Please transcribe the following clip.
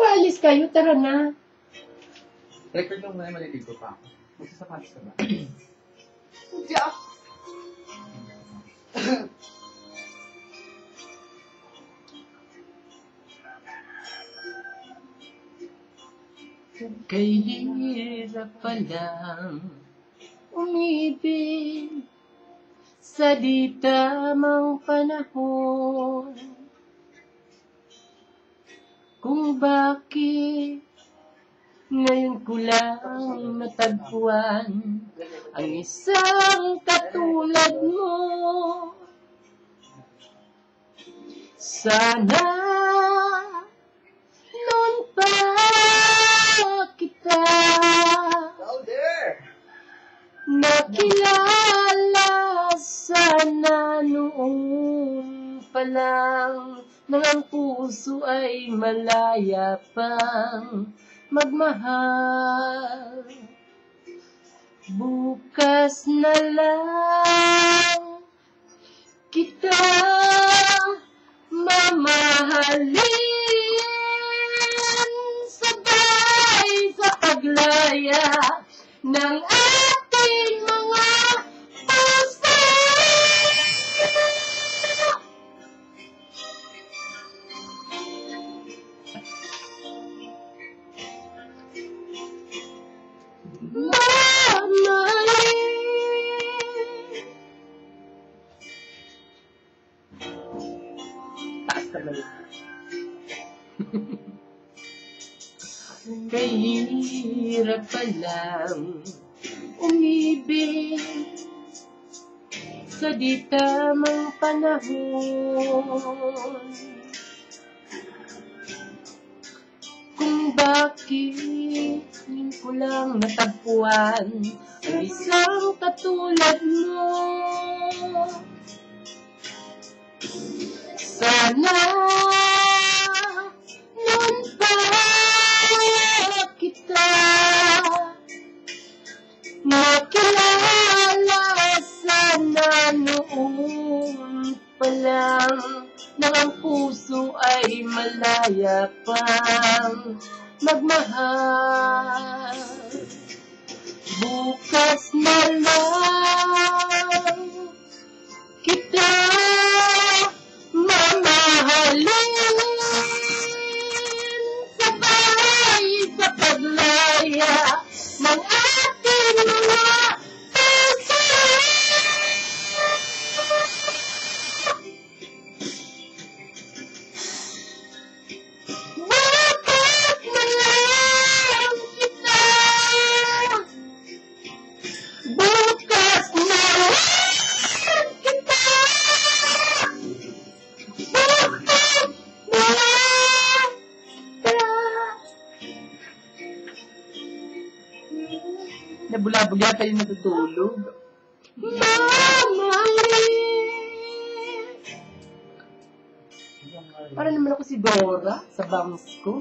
maalis kayo? Tara na. Record lang muna, maliligo pa ako. Magsasapatos ka ba? Hindi ako. Kay hirap palang umibig sa di tamang panahon. Kung bakit ngayon ko lang natagpuan ang isang katulad mo. Sana noon pa kita nakilala, sana noon pa lang nang ang puso ay malaya pang magmahal. Bukas na lang kita mamahalin, sabay sa paglaya ng ating mga puso. Taas ka balik. Kay hirap palang umibig sa di tamang panahon. Kung bakit ngayon ko lang natagpuan ang isang katulad mo. Sana noon pa kita nakilala, sana noon pa lang nang ang puso ay malaya pang magmahal. Bukas na lang kita mamahalin, sabay sa paglaya ng ating mga puso. Bukas na lang kita, bukas na lang kita, nabulabog yata yung natutulog. Para naman ako si Dora sa bangs ko.